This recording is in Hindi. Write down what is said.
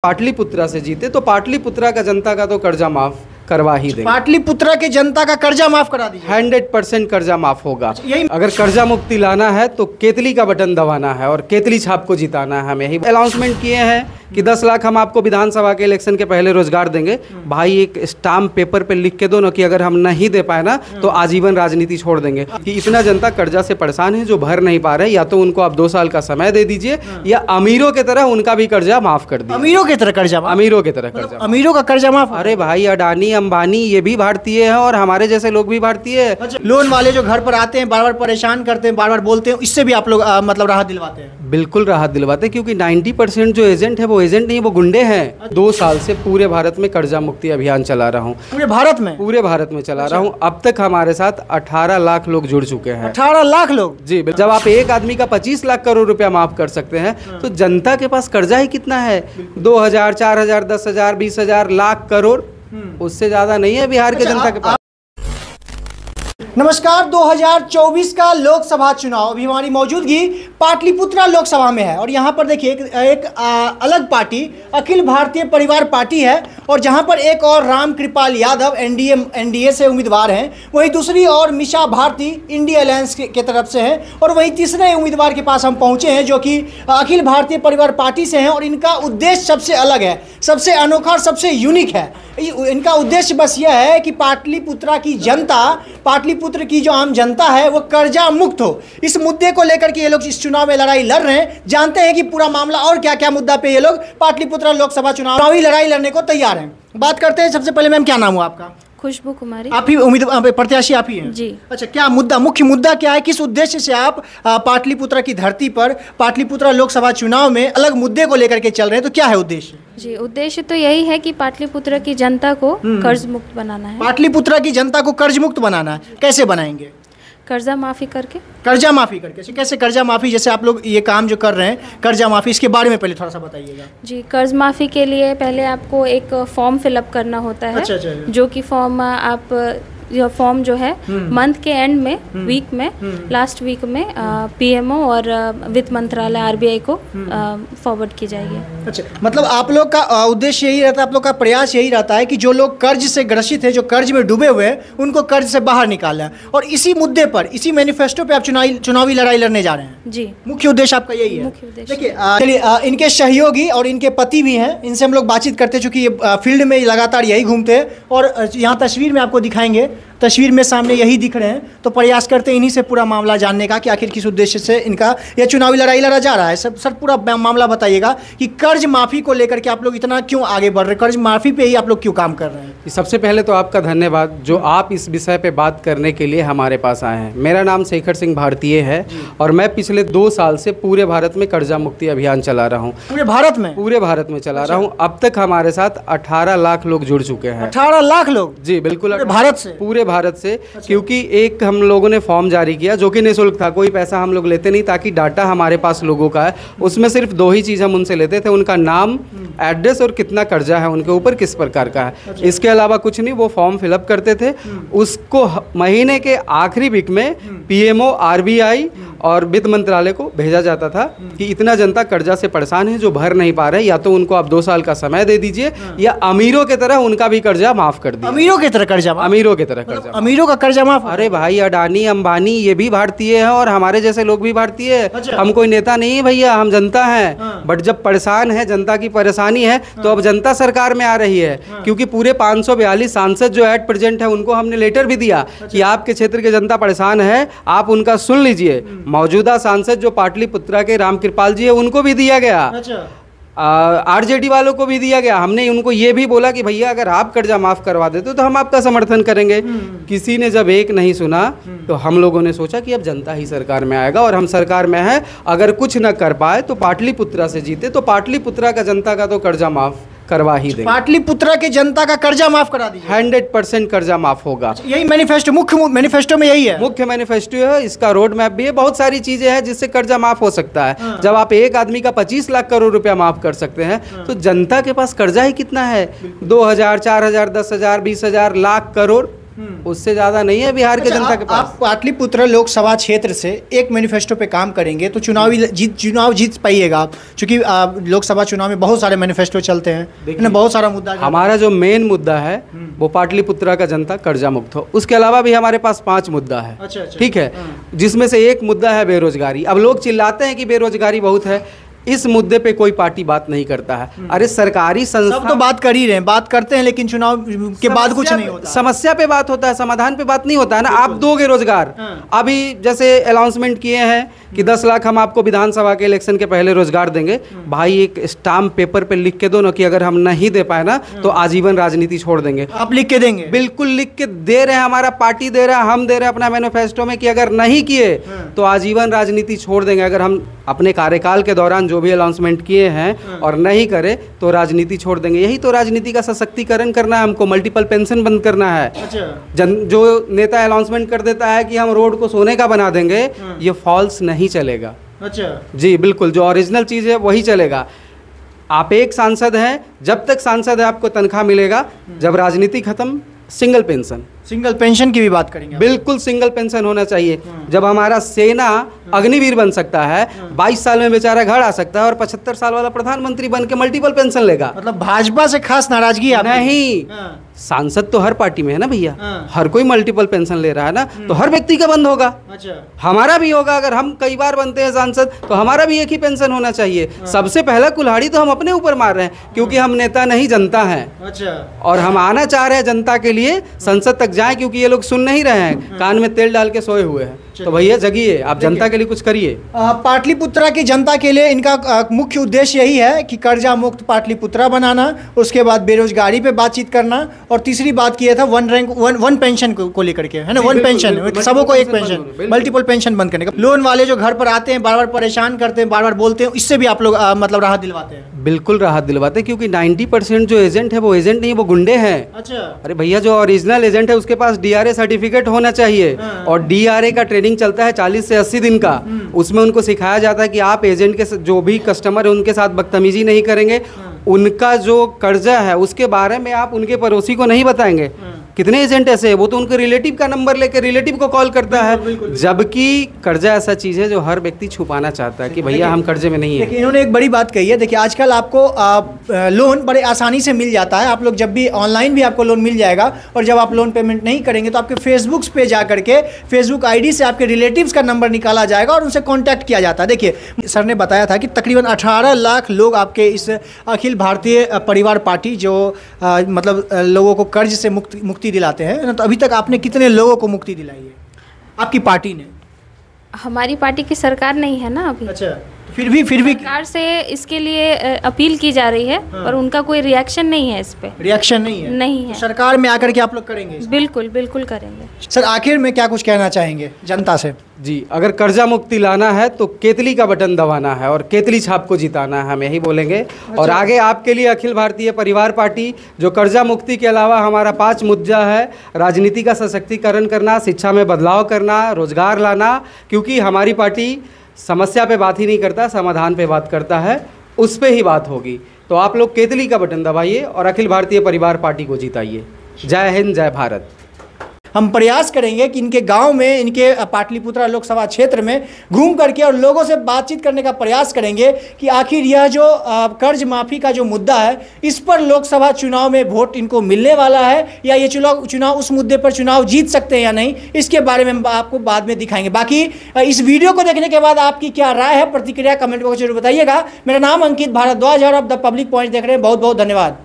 पाटलिपुत्रा से जीते तो पाटलिपुत्रा का जनता का तो कर्जा माफ करवा ही देंगे। पाटलिपुत्रा के जनता का कर्जा माफ करा दीजिए। 100% कर्जा माफ होगा। यही अगर कर्जा मुक्ति लाना है तो केतली का बटन दबाना है और केतली छाप को जिताना है। हमें यही अनाउंसमेंट किए हैं कि 10 लाख हम आपको विधानसभा के इलेक्शन के पहले रोजगार देंगे। भाई एक स्टाम्प पेपर पे लिख के दो ना कि अगर हम नहीं दे पाए ना तो आजीवन राजनीति छोड़ देंगे। कि इतना जनता कर्जा से परेशान है जो भर नहीं पा रहे, या तो उनको आप 2 साल का समय दे दीजिए या अमीरों की तरह उनका भी कर्जा माफ कर दीजिए। अमीरों की तरह कर्जा माफ? अमीरों की तरह कर्जा, अमीरों का कर्जा माफ? अरे भाई अडानी अंबानी ये भी भारतीय है और हमारे जैसे लोग भी भारतीय है। लोन वाले जो घर पर आते हैं बार बार परेशान करते हैं, बार बार बोलते हैं, इससे भी आप लोग मतलब राहत दिलवाते हैं? बिल्कुल राहत दिलवाते हैं, क्योंकि 90% जो एजेंट है वो एजेंट नहीं, वो गुंडे हैं। 2 साल से पूरे भारत में कर्जा मुक्ति अभियान चला रहा हूँ। पूरे भारत में? पूरे भारत में चला रहा हूँ। अब तक हमारे साथ 18 लाख लोग जुड़ चुके हैं। 18 लाख लोग? जी। जब आप एक आदमी का 25 लाख करोड़ रुपया माफ कर सकते हैं तो जनता के पास कर्जा ही कितना है? 2000, 4000, 10,000, 20,000 लाख करोड़, उससे ज्यादा नहीं है बिहार के जनता के पास। नमस्कार, 2024 का लोकसभा चुनाव अभी हमारी मौजूदगी पाटलिपुत्रा लोकसभा में है और यहाँ पर देखिए एक अलग पार्टी अखिल भारतीय परिवार पार्टी है और जहाँ पर एक और राम कृपाल यादव एनडीए से उम्मीदवार हैं, वहीं दूसरी और मिशा भारती इंडिया अलायंस के तरफ से हैं और वहीं तीसरे उम्मीदवार के पास हम पहुँचे हैं जो कि अखिल भारतीय परिवार पार्टी से हैं और इनका उद्देश्य सबसे अलग है, सबसे अनोखा और सबसे यूनिक है। इनका उद्देश्य बस यह है कि पाटलिपुत्रा की जनता, पाटलिपुत्र की जो आम जनता है वो कर्जा मुक्त हो। इस मुद्दे को लेकर के ये लोग इस चुनाव में लड़ाई लड़ रहे हैं। जानते हैं कि पूरा मामला और क्या क्या मुद्दा पे ये लोग पाटलिपुत्रा लोकसभा चुनावी लड़ाई लड़ने को तैयार हैं। बात करते हैं। सबसे पहले मैम क्या नाम हुआ आपका? खुशबू कुमारी। आप ही उम्मीदवार प्रत्याशी आप ही हैं? जी। अच्छा, क्या मुद्दा, मुख्य मुद्दा क्या है? किस उद्देश्य से आप पाटलिपुत्रा की धरती पर पाटलिपुत्रा लोकसभा चुनाव में अलग मुद्दे को लेकर के चल रहे हैं, तो क्या है उद्देश्य? जी, उद्देश्य तो यही है कि पाटलिपुत्रा की जनता को कर्ज मुक्त बनाना है। पाटलिपुत्रा की जनता को कर्ज मुक्त बनाना है। कैसे बनाएंगे? कर्जा माफी करके। कर्जा माफी करके? कैसे कर्जा माफी? जैसे आप लोग ये काम जो कर रहे हैं कर्जा माफी, इसके बारे में पहले थोड़ा सा बताइएगा। जी, कर्ज माफी के लिए पहले आपको एक फॉर्म फिलअप करना होता है। अच्छा। जो कि फॉर्म फॉर्म जो है मंथ के एंड में, वीक में, लास्ट वीक में पीएमओ और वित्त मंत्रालय आरबीआई को फॉरवर्ड की जाएगी। अच्छा, मतलब आप लोग का उद्देश्य यही रहता है, आप लोग का प्रयास यही रहता है कि जो लोग कर्ज से ग्रसित है, जो कर्ज में डूबे हुए हैं, उनको कर्ज से बाहर निकालना है। और इसी मुद्दे पर, इसी मैनिफेस्टो पे आप चुनावी लड़ाई लड़ने जा रहे हैं? जी, मुख्य उद्देश्य आपका यही है। मुख्य उद्देश्य। देखिए, चलिए, इनके सहयोगी और इनके पति भी हैं, इनसे हम लोग बातचीत करते हैं, चूँकि ये फील्ड में लगातार यही घूमते हैं और यहाँ तस्वीर में आपको दिखाएंगे, तस्वीर में सामने यही दिख रहे हैं। तो प्रयास करते हैं इन्हीं से पूरा मामला जानने का कि आखिर किस उद्देश्य से इनका यह चुनावी लड़ाई लड़ा जा रहा है। सर पूरा मामला बताइएगा कि कर्ज माफी को लेकर के आप लोग इतना क्यों आगे बढ़ रहे हैं, कर्ज माफी पे ही आप लोग क्यों काम कर रहे हैं? सबसे पहले तो आपका धन्यवाद जो आप इस विषय पे बात करने के लिए हमारे पास आए हैं। मेरा नाम शेखर सिंह भारतीय है और मैं पिछले 2 साल से पूरे भारत में कर्जा मुक्ति अभियान चला रहा हूँ। पूरे भारत में? पूरे भारत में चला रहा हूँ। अब तक हमारे साथ 18 लाख लोग जुड़ चुके हैं। 18 लाख लोग? जी बिल्कुल, भारत से? पूरे भारत से। क्योंकि एक हम लोगों ने फॉर्म जारी किया जो कि निःशुल्क था, कोई पैसा हम लोग लेते नहीं, ताकि डाटा हमारे पास लोगों का है। उसमें सिर्फ 2 ही चीज़ हम उनसे लेते थे, उनका नाम, एड्रेस और कितना कर्जा है उनके ऊपर, किस प्रकार का है। इसके अलावा कुछ नहीं। वो फॉर्म फिलअप करते थे, उसको महीने के आखिरी वीक में पीएमओ, आरबीआई और वित्त मंत्रालय को भेजा जाता था कि इतना जनता कर्जा से परेशान है जो भर नहीं पा रहे, या तो उनको आप 2 साल का समय दे दीजिए या अमीरों की तरह उनका भी कर्जा माफ कर दीजिए। अमीरों की तरह कर्जा? अमीरों की तरह कर्जा? अमीरों का कर्जा माफ? अरे भाई अडानी अंबानी ये भी भारतीय है और हमारे जैसे लोग भी भारतीय है। हम कोई नेता नहीं है भैया, हम जनता हैं। बट जब परेशान है, जनता की परेशानी है, तो अब जनता सरकार में आ रही है। क्योंकि पूरे 542 सांसद जो एट प्रेजेंट है उनको हमने लेटर भी दिया कि आपके क्षेत्र की जनता परेशान है, आप उनका सुन लीजिए। मौजूदा सांसद जो पाटलिपुत्रा के राम कृपाल जी है उनको भी दिया गया। आरजेडी वालों को भी दिया गया। हमने उनको ये भी बोला कि भैया अगर आप कर्जा माफ करवा देते तो हम आपका समर्थन करेंगे। किसी ने जब एक नहीं सुना तो हम लोगों ने सोचा कि अब जनता ही सरकार में आएगा और हम सरकार में हैं। अगर कुछ न कर पाए तो पाटलिपुत्रा से जीते तो पाटलिपुत्रा का जनता का तो कर्जा माफ करवा ही देंगे। पाटलिपुत्रा के जनता का कर्जा माफ करा दीजिए। 100% कर्जा माफ होगा। यही मैनिफेस्टो, मुख्य मैनिफेस्टो में यही है? मुख्य मैनिफेस्टो है, इसका रोड मैप भी है, बहुत सारी चीजें हैं जिससे कर्जा माफ हो सकता है। जब आप एक आदमी का 25 लाख करोड़ रुपया माफ कर सकते हैं तो जनता के पास कर्जा ही कितना है? 2000, 4000, 10,000, 20,000 लाख करोड़, उससे ज्यादा नहीं है बिहार के जनता के पास। आप पाटलिपुत्र लोकसभा क्षेत्र से एक मैनिफेस्टो पे काम करेंगे तो चुनाव जीत पाइएगा आप, क्योंकि लोकसभा चुनाव में बहुत सारे मैनिफेस्टो चलते हैं, बहुत सारा मुद्दा। हमारा जो मेन मुद्दा है वो पाटलिपुत्रा का जनता कर्जा मुक्त हो। उसके अलावा भी हमारे पास 5 मुद्दा है। अच्छा। ठीक है, जिसमें से एक मुद्दा है बेरोजगारी। अब लोग चिल्लाते हैं कि बेरोजगारी बहुत है, इस मुद्दे पे कोई पार्टी बात नहीं करता है। अरे सरकारी संस्था सब तो बात कर ही रहे हैं, बात करते हैं, लेकिन चुनाव के बाद कुछ नहीं होता। समस्या पे बात होता है, समाधान पे बात नहीं होता है ना। आप दोगे रोजगार, अभी जैसे अनाउंसमेंट किए हैं कि 10 लाख हम आपको विधानसभा के इलेक्शन के पहले रोजगार देंगे। भाई एक स्टाम्प पेपर पे लिख के दो ना कि अगर हम नहीं दे पाए ना तो आजीवन राजनीति छोड़ देंगे। आप लिख के देंगे? बिल्कुल लिख के दे रहे हैं, हमारा पार्टी दे रहा है, हम दे रहे हैं अपना मैनिफेस्टो में कि अगर नहीं किए तो आजीवन राजनीति छोड़ देंगे। अगर हम अपने कार्यकाल के दौरान जो भी अनाउंसमेंट किए हैं और नहीं करे तो राजनीति छोड़ देंगे। यही तो राजनीति का सशक्तिकरण करना है हमको। मल्टीपल पेंशन बंद करना है। अच्छा। जो नेता अनाउंसमेंट कर देता है कि हम रोड को सोने का बना देंगे, ये फॉल्स नहीं चलेगा। अच्छा जी बिल्कुल, जो ओरिजिनल चीज़ है वही चलेगा। आप एक सांसद हैं, जब तक सांसद है आपको तनख्वाह मिलेगा। जब राजनीति खत्म, सिंगल पेंशन की भी बात करेंगे। बिल्कुल सिंगल पेंशन होना चाहिए। जब हमारा सेना अग्निवीर बन सकता है, 22 साल में बेचारा घर आ सकता है और 75 साल वाला प्रधानमंत्री बन के मल्टीपल पेंशन लेगा। मतलब भाजपा से खास नाराजगी आपकी? नहीं, सांसद तो हर पार्टी में है ना भैया। हर कोई मल्टीपल पेंशन ले रहा है ना, तो हर व्यक्ति का बंद होगा। अच्छा। हमारा भी होगा। अगर हम कई बार बनते हैं सांसद तो हमारा भी एक ही पेंशन होना चाहिए। सबसे पहला कुल्हाड़ी तो हम अपने ऊपर मार रहे हैं, क्योंकि हम नेता नहीं जनता हैं। अच्छा। और हम आना चाह रहे हैं जनता के लिए, संसद तक जाएं, क्योंकि ये लोग सुन नहीं रहे हैं, कान में तेल डाल के सोए हुए हैं। तो भैया जगिए, आप जनता के लिए कुछ करिए। पाटलिपुत्रा की जनता के लिए इनका मुख्य उद्देश्य यही है कि कर्जा मुक्त पाटलिपुत्रा बनाना, उसके बाद बेरोजगारी पे बातचीत करना, और तीसरी बात किया था वन पेंशन को लेकर के, है ना। वन पेंशन, सबों को एक पेंशन, मल्टीपल पेंशन बंद करने का। लोन वाले जो घर पर आते हैं, बार बार परेशान करते हैं, बार बार बोलते हैं, इससे भी आप लोग मतलब राहत दिलवाते हैं? बिल्कुल राहत दिलवाते हैं, क्योंकि 90% जो एजेंट है वो एजेंट नहीं, वो गुंडे हैं। अच्छा। अरे भैया, जो ओरिजिनल एजेंट है उसके पास DRA सर्टिफिकेट होना चाहिए। और DRA का ट्रेनिंग चलता है 40 से 80 दिन का। उसमें उनको सिखाया जाता है कि आप एजेंट के जो भी कस्टमर है उनके साथ बदतमीजी नहीं करेंगे, उनका जो कर्जा है उसके बारे में आप उनके पड़ोसी को नहीं बताएंगे। कितने एजेंट ऐसे हैं, वो तो उनके रिलेटिव का नंबर लेके रिलेटिव को कॉल करता है। जबकि कर्जा ऐसा चीज़ है जो हर व्यक्ति छुपाना चाहता है कि भैया हम कर्जे में नहीं है। इन्होंने एक बड़ी बात कही है। देखिए, आजकल आपको लोन बड़े आसानी से मिल जाता है। आप लोग जब भी ऑनलाइन भी आपको लोन मिल जाएगा, और जब आप लोन पेमेंट नहीं करेंगे तो आपके फेसबुक पे जा करके फेसबुक ID से आपके रिलेटिव्स का नंबर निकाला जाएगा और उनसे कॉन्टैक्ट किया जाता है। देखिए, सर ने बताया था कि तकरीबन 18 लाख लोग आपके इस अखिल भारतीय परिवार पार्टी जो मतलब लोगों को कर्ज से मुक्ति दिलाते हैं ना, तो अभी तक आपने कितने लोगों को मुक्ति दिलाई है आपकी पार्टी ने? हमारी पार्टी की सरकार नहीं है ना अभी। अच्छा, फिर भी सरकार से इसके लिए अपील की जा रही है, पर उनका कोई रिएक्शन नहीं है इस पे। रिएक्शन नहीं है? नहीं है। तो सरकार में आकर के आप लोग करेंगे? बिल्कुल बिल्कुल करेंगे। सर, आखिर में क्या कुछ कहना चाहेंगे जनता से? जी, अगर कर्जा मुक्ति लाना है तो केतली का बटन दबाना है और केतली छाप को जिताना है, हम यही बोलेंगे। अच्छा। और आगे आपके लिए अखिल भारतीय परिवार पार्टी, जो कर्जा मुक्ति के अलावा हमारा 5 मुद्दा है: राजनीति का सशक्तिकरण करना, शिक्षा में बदलाव करना, रोजगार लाना। क्योंकि हमारी पार्टी समस्या पे बात ही नहीं करता, समाधान पे बात करता है, उस पे ही बात होगी। तो आप लोग केतली का बटन दबाइए और अखिल भारतीय परिवार पार्टी को जिताइए। जय हिंद, जय भारत। हम प्रयास करेंगे कि इनके गांव में, इनके पाटलिपुत्रा लोकसभा क्षेत्र में घूम करके और लोगों से बातचीत करने का प्रयास करेंगे कि आखिर यह जो कर्ज माफ़ी का जो मुद्दा है, इस पर लोकसभा चुनाव में वोट इनको मिलने वाला है, या ये चुनाव उस मुद्दे पर चुनाव जीत सकते हैं या नहीं, इसके बारे में हम आपको बाद में दिखाएंगे। बाकी इस वीडियो को देखने के बाद आपकी क्या राय है, प्रतिक्रिया कमेंट बॉक्स में जरूर बताइएगा। मेरा नाम अंकित भारद्वाज है और आप द पब्लिक पॉइंट देख रहे हैं। बहुत बहुत धन्यवाद।